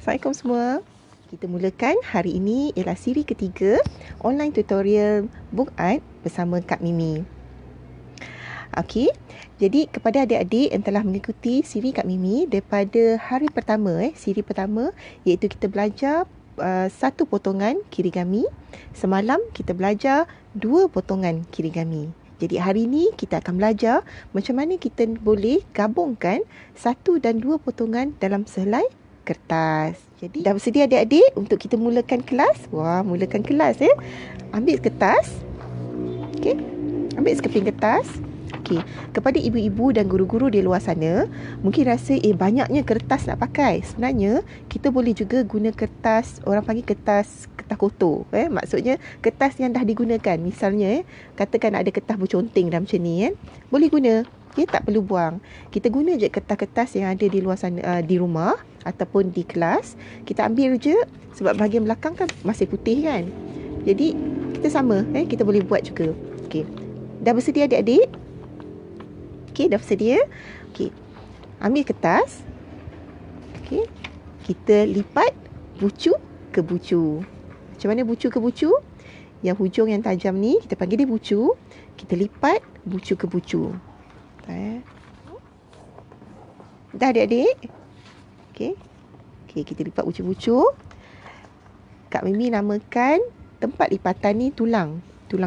Assalamualaikum semua. Kita mulakan hari ini ialah siri ketiga online tutorial book art bersama Kak Mimi. Okey, jadi kepada adik-adik yang telah mengikuti siri Kak Mimi daripada hari pertama, siri pertama iaitu kita belajar satu potongan kirigami. Semalam kita belajar 2 potongan kirigami. Jadi hari ini kita akan belajar macam mana kita boleh gabungkan 1 dan 2 potongan dalam sehelai kertas. Jadi dah bersedia adik-adik untuk kita mulakan kelas? Wah, mulakan kelas ya. Ambil kertas. Okey. Ambil sekeping kertas. Okey. Kepada ibu-ibu dan guru-guru di luar sana, mungkin rasa banyaknya kertas nak pakai. Sebenarnya kita boleh juga guna kertas, orang panggil kertas kotor. Maksudnya kertas yang dah digunakan. Misalnya katakan ada kertas berconteng dah macam ni kan. Boleh guna. Okay, tak perlu buang. Kita guna je kertas-kertas yang ada di luar sana, di rumah ataupun di kelas. Kita ambil je sebab bahagian belakang kan masih putih kan. Jadi kita sama, kita boleh buat juga. Okey. Dah bersedia adik-adik? Okey, dah bersedia? Okey. Ambil kertas. Okey. Kita lipat bucu ke bucu. Macam mana bucu ke bucu? Yang hujung yang tajam ni kita panggil dia bucu. Kita lipat bucu ke bucu. Dah adik-adik? Okey. Okey, kita lipat bucu-bucu. Kak Mimi namakan tempat lipatan ni tulang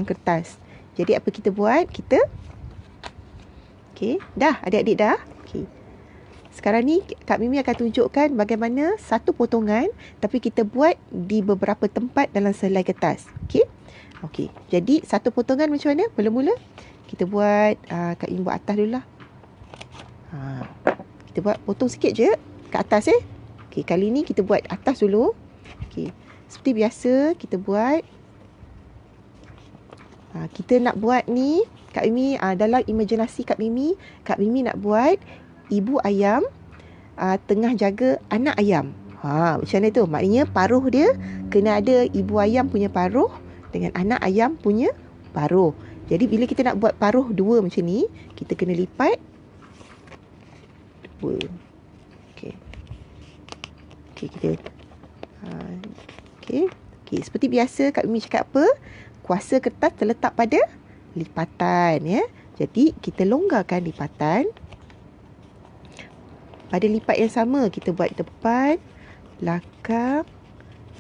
kertas. Jadi apa kita buat? Okey, dah adik-adik dah? Okey. Sekarang ni Kak Mimi akan tunjukkan bagaimana satu potongan tapi kita buat di beberapa tempat dalam sehelai kertas. Okey? Okey. Jadi satu potongan macam mana? Mula-mula kita buat Kak Mimi buat atas dululah. Kita buat potong sikit je kat atas Okey, kali ni kita buat atas dulu. Okey. Seperti biasa kita buat kita nak buat ni Kak Mimi dalam imajinasi Kak Mimi nak buat ibu ayam tengah jaga anak ayam. Macam mana tu? Maknanya paruh dia kena ada ibu ayam punya paruh dengan anak ayam punya paruh. Jadi bila kita nak buat paruh 2 macam ni, kita kena lipat 2. Okey. Okey, kita Okey, seperti biasa Kak Mimi cakap apa? Kuasa kertas terletak pada lipatan ya. Jadi kita longgarkan lipatan. Pada lipat yang sama kita buat depan, belakang,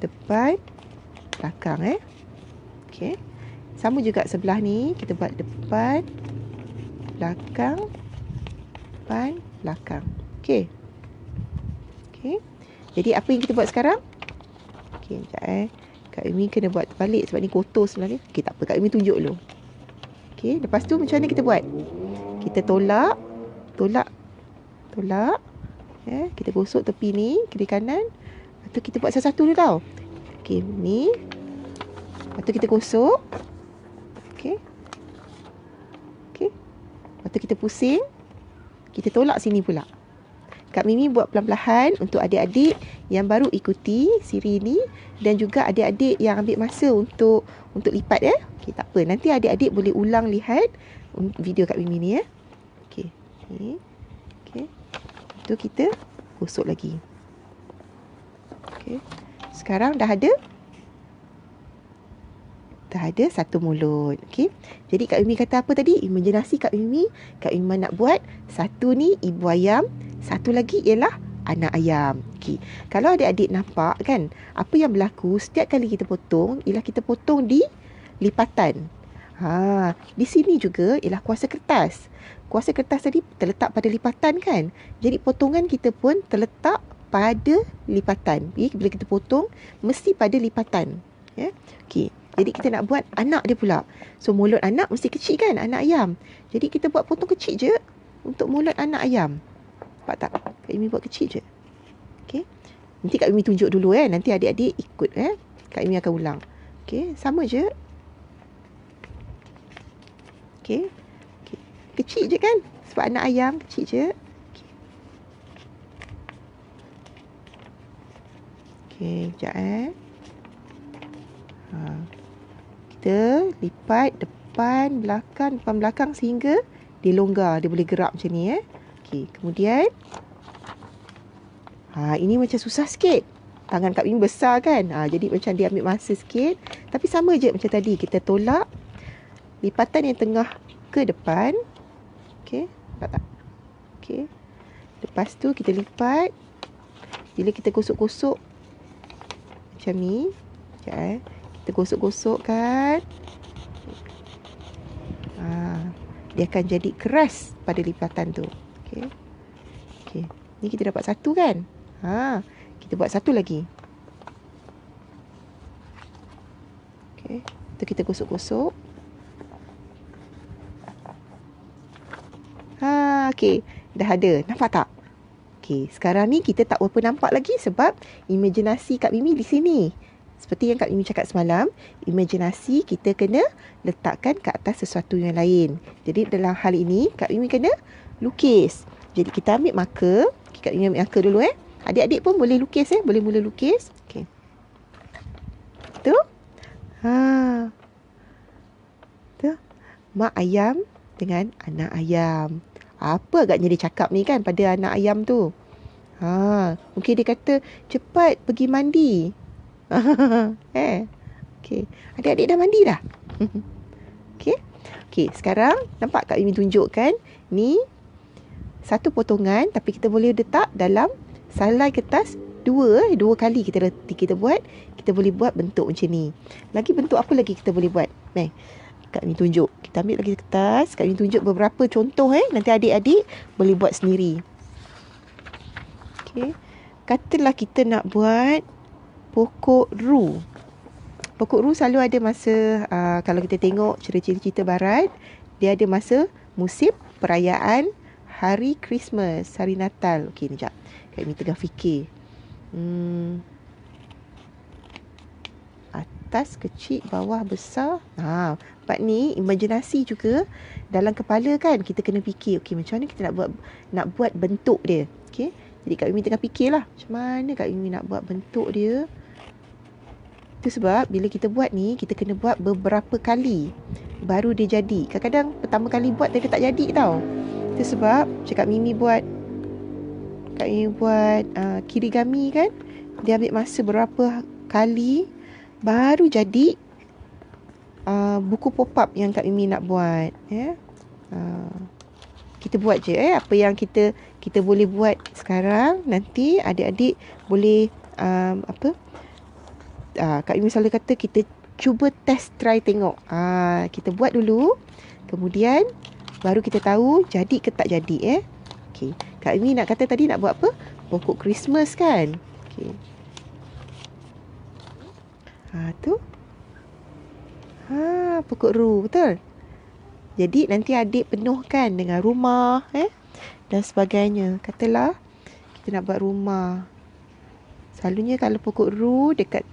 depan, belakang Okey. Sama juga sebelah ni, kita buat depan, belakang, depan, belakang. Okey. Okey. Jadi apa yang kita buat sekarang? Okey, sekejap Kak Mimi kena buat balik sebab ni kotor sebenarnya. Okey, tak apa, Kak Mimi tunjuk dulu. Okey, lepas tu macam mana kita buat? Kita tolak. Kita gosok tepi ni, kiri kanan. Lepas tu kita buat satu-satu dulu tau. Okey, ni. Lepas tu kita gosok. Okey. Lepas tu kita pusing. Kita tolak sini pula. Kak Mimi buat perlahan-lahan untuk adik-adik yang baru ikuti siri ni dan juga adik-adik yang ambil masa untuk lipat Okey, tak apa. Nanti adik-adik boleh ulang lihat video Kak Mimi ni Okey. Okey. Tu kita gosok lagi. Okey. Sekarang dah ada satu mulut. Okey. Jadi Kak Mimi kata apa tadi? Imajinasi Kak Mimi nak buat satu ni ibu ayam, satu lagi ialah anak ayam. Okey. Kalau adik-adik nampak kan, apa yang berlaku setiap kali kita potong ialah kita potong di lipatan. Di sini juga ialah kuasa kertas. Kuasa kertas tadi terletak pada lipatan kan. Jadi potongan kita pun terletak pada lipatan. Bila kita potong mesti pada lipatan. Okey. Jadi kita nak buat anak dia pula. So mulut anak mesti kecil kan, anak ayam. Jadi kita buat potong kecil je untuk mulut anak ayam. Nampak tak? Kak Mimi buat kecil je. Okey. Nanti Kak Mimi tunjuk dulu nanti adik-adik ikut Kak Mimi akan ulang. Okey, sama je. Okey. Kecil je kan? Sebab anak ayam kecil je. Okey, sekejap kita lipat depan, belakang sehingga dia longgar, dia boleh gerak macam ni Okey, kemudian ini macam susah sikit. tangan Kak Mimi besar kan. Jadi macam dia ambil masa sikit. Tapi sama je macam tadi. Kita tolak lipatan yang tengah ke depan. Okey, nampak tak? Okey. Lepas tu kita lipat. Bila kita gosok-gosok macam ni. Sekejap kita gosok-gosok kan. Dia akan jadi keras pada lipatan tu. Okey. Okey. Ni kita dapat satu kan? Kita buat satu lagi. Okey. Tu kita gosok-gosok. Okey. Dah ada. Nampak tak? Okey. Sekarang ni kita tak berapa nampak lagi sebab imajinasi Kak Mimi di sini. Seperti yang Kak Mimi cakap semalam, imajinasi kita kena letakkan ke atas sesuatu yang lain. Jadi dalam hal ini, Kak Mimi kena lukis. Jadi kita ambil marker. Kak Mimi ambil marker dulu Adik-adik pun boleh lukis boleh mula lukis. Okey. Tu. Tu. Mak ayam dengan anak ayam. Apa agaknya dia cakap ni kan pada anak ayam tu? Mungkin dia kata, cepat pergi mandi. Okey. Adik-adik dah mandi dah? Okey. Okey, sekarang nampak Kak Mimi tunjukkan ni satu potongan tapi kita boleh letak dalam salai kertas dua kali kita buat, kita boleh buat bentuk macam ni. Lagi bentuk apa lagi kita boleh buat? Kak Mimi tunjuk. Kita ambil lagi kertas, Kak Mimi tunjuk beberapa contoh nanti adik-adik boleh buat sendiri. Okey. Katalah kita nak buat pokok ru. Pokok ru selalu ada masa, kalau kita tengok cerita-cerita barat, dia ada masa musim perayaan hari Christmas, hari Natal. Okey, ni sekejap. Kak Mimi tengah fikir. Atas kecil, bawah besar. Part ni imajinasi juga dalam kepala kan. Kita kena fikir, okey macam mana kita nak buat bentuk dia. Okey. Jadi Kak Mimi tengah fikirlah macam mana Kak Mimi nak buat bentuk dia. Itu sebab bila kita buat ni, kita kena buat beberapa kali baru dia jadi. Kadang-kadang pertama kali buat dia tak jadi tau. Itu sebab Kak Mimi buat kirigami kan, dia ambil masa berapa kali baru jadi buku pop-up yang Kak Mimi nak buat. Kita buat je apa yang kita boleh buat sekarang. Nanti adik-adik boleh Kak Mimi selalu kata kita cuba test try tengok. Kita buat dulu, kemudian baru kita tahu jadi ke tak jadi. Okey. Kak Mimi nak kata tadi nak buat apa? Pokok Christmas kan? Okey. Tu. Pokok ru, betul? Jadi nanti adik penuhkan dengan rumah dan sebagainya. Katalah kita nak buat rumah. Selalunya kalau pokok ru dekat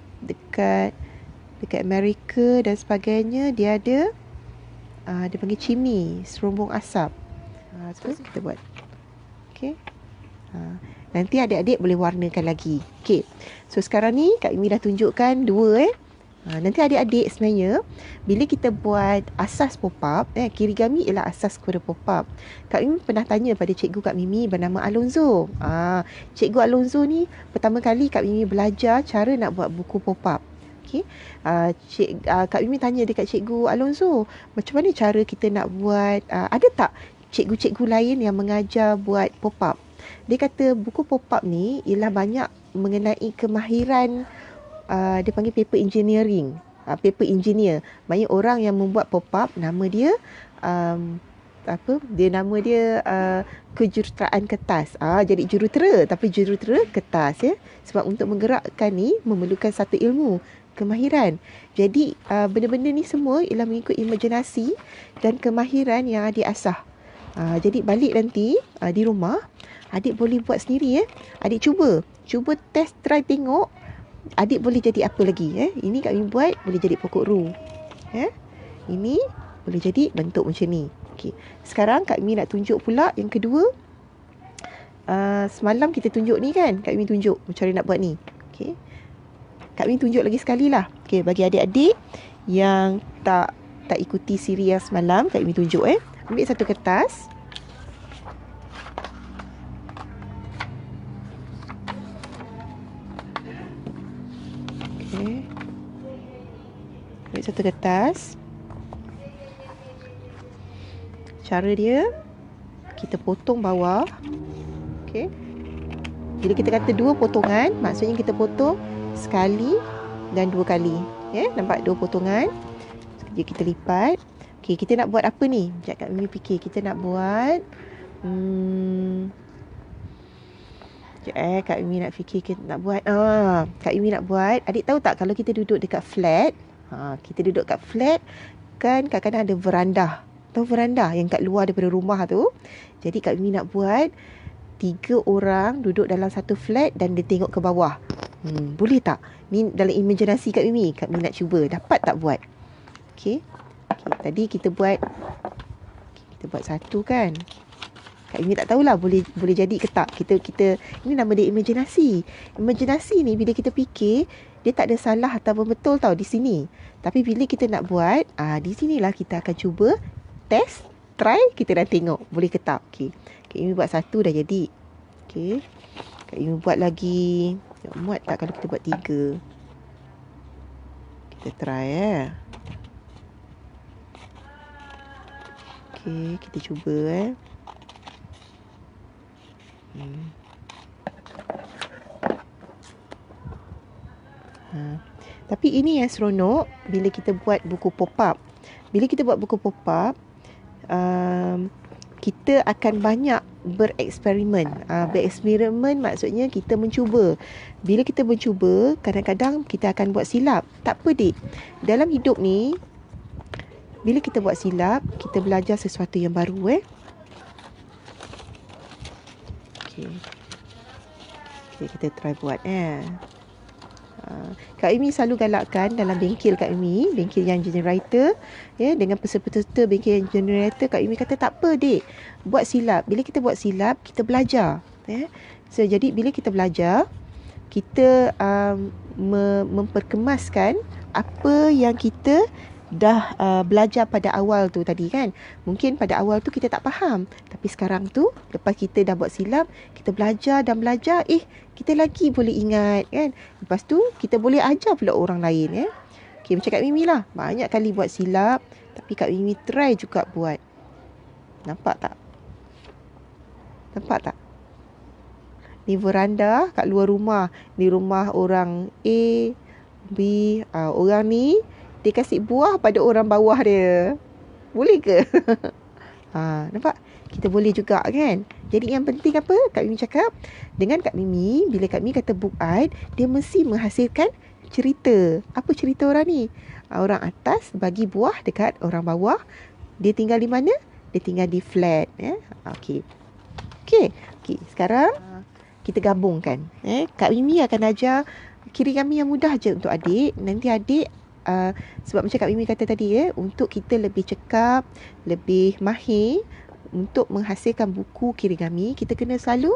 Amerika dan sebagainya, dia ada dia panggil chimney, serumbung asap. So kita buat. Okey. Nanti adik-adik boleh warnakan lagi. Okey. So sekarang ni Kak Mimi dah tunjukkan dua nanti adik-adik sebenarnya bila kita buat asas pop-up, kirigami ialah asas kepada pop-up. Kak Mimi pernah tanya pada cikgu Kak Mimi bernama Alonzo. Cikgu Alonzo ni pertama kali Kak Mimi belajar cara nak buat buku pop-up. Okey. Kak Mimi tanya dekat cikgu Alonzo, macam mana cara kita nak buat, ada tak cikgu-cikgu lain yang mengajar buat pop-up? Dia kata buku pop-up ni ialah banyak mengenai kemahiran, dia panggil paper engineering. Paper engineer. Banyak orang yang membuat pop-up, nama dia nama dia kejuruteraan kertas. Jadi jurutera, tapi jurutera kertas Sebab untuk menggerakkan ni memerlukan satu ilmu, kemahiran. Jadi benda-benda ni semua ialah mengikut imajinasi dan kemahiran yang adik asah. Jadi balik nanti di rumah adik boleh buat sendiri Adik cuba test try tengok adik boleh jadi apa lagi. Ini Kak Mimi buat boleh jadi pokok ru. Ini boleh jadi bentuk macam ni. Okey. Sekarang Kak Mimi nak tunjuk pula yang kedua. Semalam kita tunjuk ni kan, Kak Mimi tunjuk macam mana nak buat ni. Okey. Kak Mimi tunjuk lagi sekali lah. Okey, bagi adik-adik yang tak ikuti siri yang semalam, Kak Mimi tunjuk Ambil satu kertas. Okay. Ambil satu kertas. Cara dia, kita potong bawah. Okay. Bila kita kata 2 potongan, maksudnya kita potong sekali dan 2 kali. Nampak 2 potongan. Sekejap kita lipat. Okay, kita nak buat apa ni? Sekejap Kak Mimi fikir. Kita nak buat Kak Mimi nak fikir kita nak buat. Kak Mimi nak buat. Adik tahu tak kalau kita duduk dekat flat, kita duduk kat flat kan kadang-kadang ada veranda. Tahu veranda yang kat luar daripada rumah tu. Jadi Kak Mimi nak buat 3 orang duduk dalam satu flat dan dia tengok ke bawah. Boleh tak? Ni dalam imaginasi Kak Mimi. Kak Mimi nak cuba. Dapat tak buat? Okey. Tadi kita buat satu kan. Kak Mimi tak tahulah boleh jadi ke tak. Kita ini nama dia imajinasi. Imajinasi ni bila kita fikir, dia tak ada salah ataupun betul tau di sini. Tapi bila kita nak buat, di sinilah kita akan cuba test, try, kita dah tengok boleh ke tak. Okey. Kak Mimi buat satu dah jadi. Okey. Kak Mimi buat lagi. Muat tak kalau kita buat 3? Kita try Okey, kita cuba Tapi ini yang seronok bila kita buat buku pop-up. Bila kita buat buku pop-up, kita akan banyak bereksperimen. Bereksperimen maksudnya kita mencuba. Bila kita mencuba, kadang-kadang kita akan buat silap. Tak apa dik. Dalam hidup ni, bila kita buat silap, kita belajar sesuatu yang baru Okay, kita try buat Kak Mimi selalu galakkan dalam bengkel Kak Mimi, bengkel yang generator dengan peserta-peserta bengkel yang generator, Kak Mimi kata tak apa dik, buat silap. Bila kita buat silap, kita belajar So jadi bila kita belajar, kita memperkemaskan apa yang kita dah belajar pada awal tu tadi kan. Mungkin pada awal tu kita tak faham, tapi sekarang tu lepas kita dah buat silap, kita belajar dan belajar, kita lagi boleh ingat kan. Lepas tu kita boleh ajar pula orang lain Okay, macam Kak Mimi lah, banyak kali buat silap, tapi Kak Mimi try juga buat. Nampak tak? Ni veranda kat luar rumah. Ni rumah orang A, B. Orang ni dia kasih buah pada orang bawah dia. Boleh ke? Nampak? Kita boleh juga kan? Jadi yang penting apa? Kak Mimi cakap, dengan Kak Mimi, bila Kak Mimi kata book art, dia mesti menghasilkan cerita. Apa cerita orang ni? Orang atas bagi buah dekat orang bawah. Dia tinggal di mana? Dia tinggal di flat. Okay. Sekarang kita gabungkan. Kak Mimi akan ajar kirigammi yang mudah je untuk adik. Nanti adik sebab macam Kak Mimi kata tadi untuk kita lebih cekap, lebih mahir untuk menghasilkan buku kirigami, kita kena selalu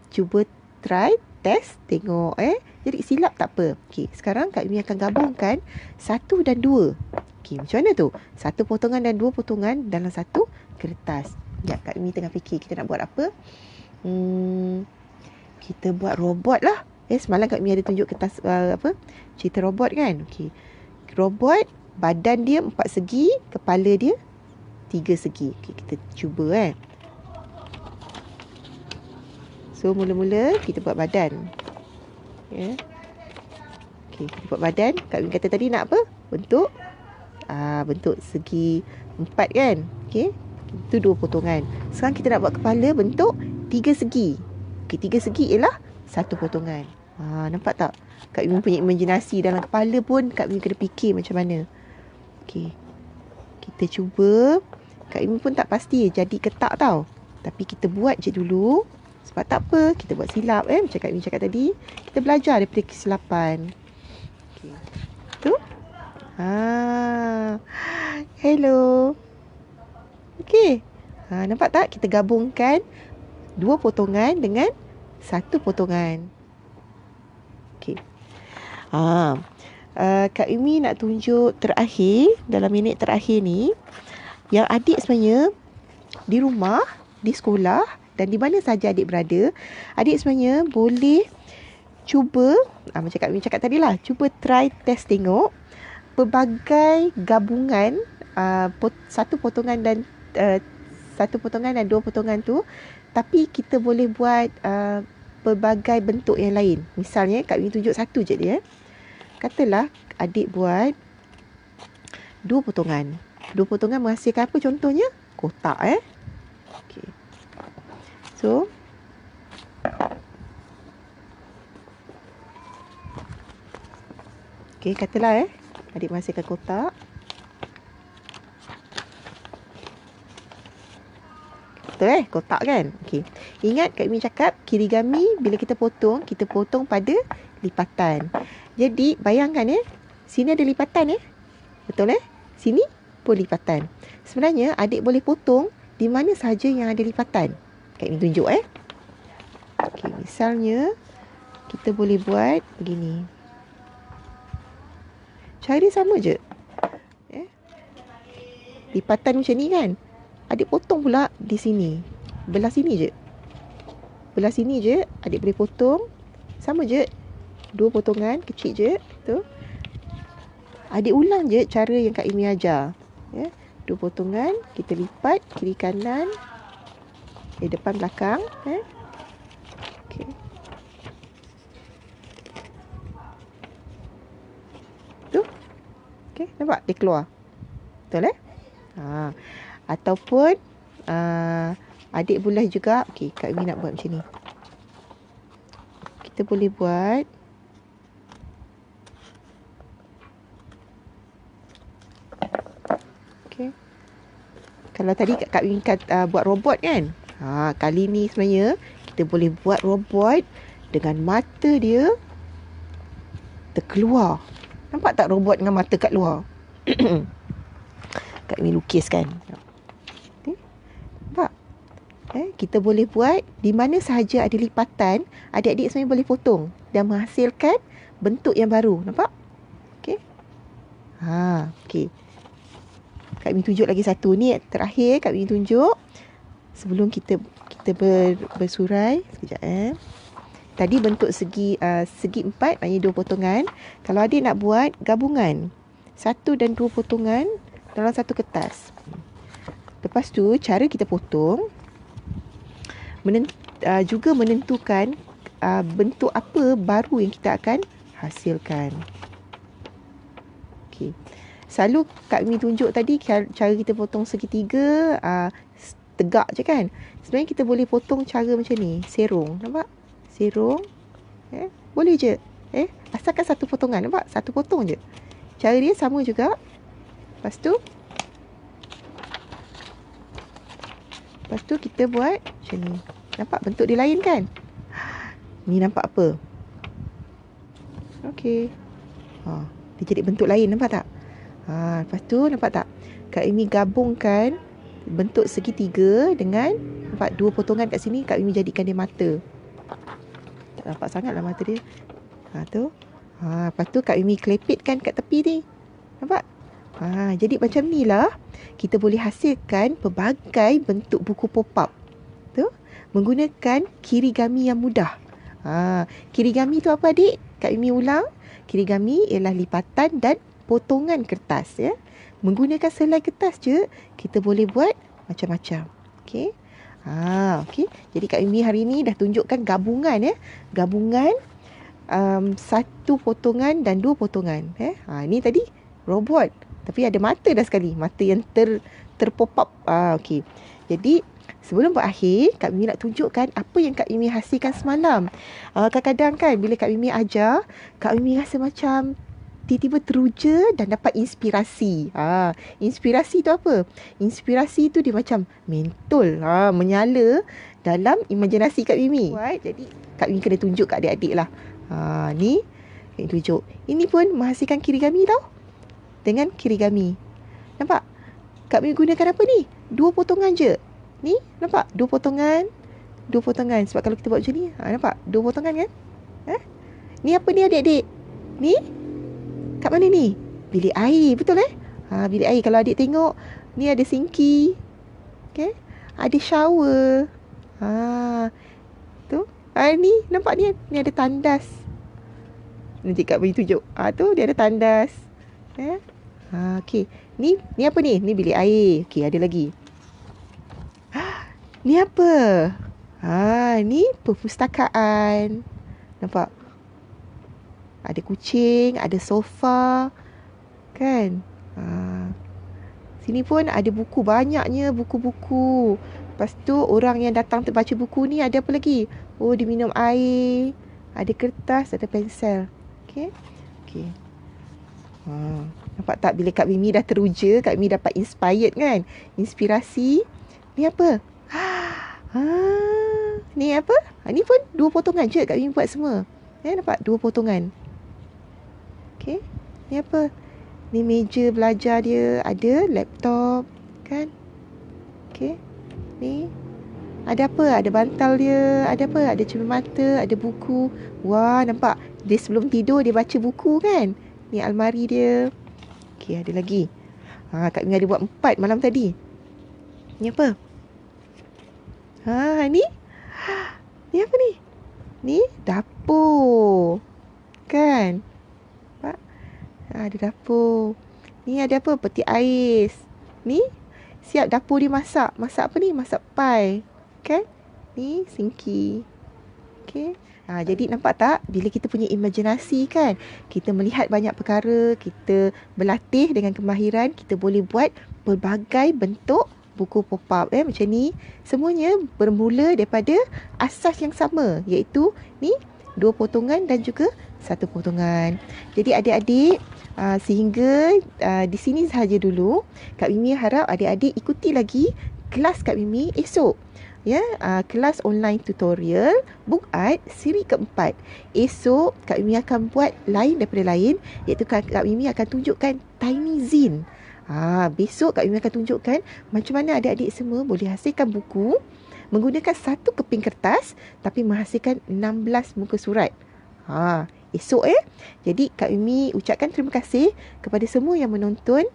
cuba try, test, tengok Jadi silap tak apa. Okey, sekarang Kak Mimi akan gabungkan 1 dan 2. Okey, macam mana tu? 1 potongan dan 2 potongan dalam satu kertas. Sekejap, Kak Mimi tengah fikir kita nak buat apa. Kita buat robot lah. Semalam Kak Mimi ada tunjuk kertas cerita robot kan. Okey. Robot, badan dia 4 segi, kepala dia 3 segi. Okay, kita cuba So mula-mula kita buat badan. Okay, kita buat badan. Kak Mimi kata tadi nak apa? Bentuk bentuk segi 4 kan. Okay, itu 2 potongan. Sekarang kita nak buat kepala bentuk 3 segi. Okay, 3 segi ialah 1 potongan. Nampak tak? Kak Mimi punya imajinasi dalam kepala pun Kak Mimi kena fikir macam mana. Okey. Kita cuba. Kak Mimi pun tak pasti jadi ke tak tau. Tapi kita buat je dulu. Sebab tak apa, kita buat silap macam Kak Mimi cakap tadi. Kita belajar daripada kesilapan. Okey. Tu. Hello. Okey. Nampak tak? Kita gabungkan 2 potongan dengan 1 potongan. Okey. Kak Mimi nak tunjuk terakhir, dalam minit terakhir ni, yang adik sebenarnya di rumah, di sekolah dan di mana saja adik berada, adik sebenarnya boleh cuba, macam Kak Mimi cakap tadi lah, cuba try test tengok pelbagai gabungan satu potongan dan dua potongan tu, tapi kita boleh buat pelbagai bentuk yang lain. Misalnya Kak Mimi tunjuk satu je dia. Katalah adik buat dua potongan. Dua potongan menghasilkan apa contohnya? Kotak Okay. So okay, katalah adik menghasilkan kotak. Betul kotak kan? Okey. Ingat Kak Mimi cakap kirigami bila kita potong pada lipatan. Jadi bayangkan sini ada lipatan Betul Sini pun lipatan. Sebenarnya adik boleh potong di mana sahaja yang ada lipatan. Kak Mimi tunjuk Okey, misalnya kita boleh buat begini. Cara dia sama je. Lipatan macam ni kan? Adik potong pula di sini. Belah sini je. Belah sini je adik boleh potong. Sama je. Dua potongan kecil je. Tu. Adik ulang je cara yang Kak Mimi ajar. Dua potongan kita lipat kiri kanan. Depan belakang. Okey. Tu. Okey, nampak dia keluar. Betul ataupun adik boleh juga, okey, Kak Mimi nak buat macam ni. Kita boleh buat okey. Kalau tadi Kak Mimi buat robot kan? Kali ni sebenarnya kita boleh buat robot dengan mata dia terkeluar. Nampak tak robot dengan mata kat luar? Kak Mimi lukiskan. Nampak? Kita boleh buat di mana sahaja ada lipatan, adik-adik sebenarnya boleh potong dan menghasilkan bentuk yang baru. Nampak? Okey. Okey. Kak Mimi tunjuk lagi satu ni terakhir Kak Mimi tunjuk sebelum kita bersurai sekejap Tadi bentuk segi 4, maknanya 2 potongan. Kalau adik nak buat gabungan 1 dan 2 potongan dalam satu kertas. Lepas tu cara kita potong juga menentukan bentuk apa baru yang kita akan hasilkan. Okey. Selalu Kak Mimi tunjuk tadi cara kita potong segitiga tegak je kan. Sebenarnya kita boleh potong cara macam ni, serong. Nampak? Serong. Boleh je. Asalkan satu potongan. Nampak? Satu potong je. Cara dia sama juga. Lepas tu kita buat macam ni. Nampak bentuk dia lain kan? Ni nampak apa? Okey. Dia jadi bentuk lain, nampak tak? Lepas tu nampak tak? Kak Mimi gabungkan bentuk segitiga dengan nampak 2 potongan kat sini. Kak Mimi jadikan dia mata. Tak nampak sangatlah mata dia. Tu. Lepas tu Kak Mimi kelepitkan kat tepi ni. Nampak? Jadi macam ni lah kita boleh hasilkan pelbagai bentuk buku pop-up tu menggunakan kirigami yang mudah. Kirigami tu apa adik? Kak Mimi ulang. Kirigami ialah lipatan dan potongan kertas Menggunakan selai kertas je kita boleh buat macam-macam. Okey. Okey. Jadi Kak Mimi hari ni dah tunjukkan gabungan Gabungan 1 potongan dan 2 potongan. Ni tadi robot. Tapi ada mata dah sekali. Mata yang terpop up. Okey. Jadi, sebelum berakhir, Kak Mimi nak tunjukkan apa yang Kak Mimi hasilkan semalam. Kadang-kadang kan, bila Kak Mimi ajar, Kak Mimi rasa macam tiba-tiba teruja dan dapat inspirasi. Inspirasi tu apa? Inspirasi tu dia macam mentol. Menyala dalam imajinasi Kak Mimi. Jadi, Kak Mimi kena tunjuk kat adik-adik lah. Ni, Kak Mimi tunjuk. Ini pun menghasilkan kirigami tau. Dengan kirigami. Nampak? Kak Mimi gunakan apa ni? 2 potongan je. Ni, nampak? 2 potongan. 2 potongan. Sebab kalau kita buat macam ni, nampak? 2 potongan kan? Ni apa ni adik-adik? Ni? Kat mana ni? Bilik air. Betul bilik air. Kalau adik tengok, ni ada sinki. Okay? Ada shower. Tu. Ni, nampak ni? Ni ada tandas. Nanti Kak Mimi tunjuk. Tu dia ada tandas. Okey. Ni apa ni? Ni bilik air. Okey, ada lagi. Ni apa? Ni perpustakaan. Nampak? Ada kucing, ada sofa. Kan? Sini pun ada buku, banyaknya buku-buku. Lepas tu orang yang datang terbaca buku ni ada apa lagi? Dia minum air. Ada kertas, ada pensel. Okey. Okey. Nampak tak bila Kak Mimi dah teruja, Kak Mimi dapat inspired kan? Inspirasi. Ni apa? Ni apa? Ni pun 2 potongan je Kak Mimi buat semua. Nampak 2 potongan. Okey. Ni apa? Ni meja belajar dia, ada laptop kan? Okey. Ni ada apa? Ada bantal dia, ada apa? Ada cermin mata, ada buku. Wah, nampak? Dia sebelum tidur dia baca buku kan? Ni almari dia. Okey, ada lagi. Kak Mimi ada buat 4 malam tadi. Ni apa? Ni? Ni apa ni? Ni dapur. Kan? Nampak? Ada dapur. Ni ada apa? Peti ais. Ni siap dapur dia masak. Masak apa ni? Masak pie. Kan? Ni sinki. Okey. Jadi nampak tak? Bila kita punya imajinasi kan, kita melihat banyak perkara, kita berlatih dengan kemahiran, kita boleh buat pelbagai bentuk buku pop-up macam ni. Semuanya bermula daripada asas yang sama, iaitu ni 2 potongan dan juga 1 potongan. Jadi adik-adik, sehingga di sini sahaja dulu. Kak Mimi harap adik-adik ikuti lagi kelas Kak Mimi esok. Kelas online tutorial book art siri keempat. Esok Kak Mimi akan buat lain daripada lain, iaitu Kak Mimi akan tunjukkan tiny zine. Besok Kak Mimi akan tunjukkan macam mana adik-adik semua boleh hasilkan buku menggunakan 1 keping kertas tapi menghasilkan 16 muka surat. Esok Jadi Kak Mimi ucapkan terima kasih kepada semua yang menonton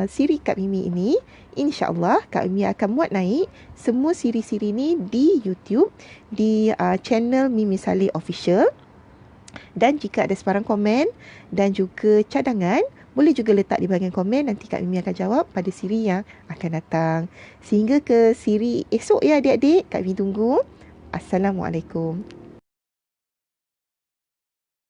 siri Kak Mimi ini. InsyaAllah Kak Mimi akan muat naik semua siri-siri ni di YouTube, di channel Mimi Saleh Official. Dan jika ada sebarang komen dan juga cadangan, boleh juga letak di bahagian komen. Nanti Kak Mimi akan jawab pada siri yang akan datang. Sehingga ke siri esok adik-adik. Kak Mimi tunggu. Assalamualaikum.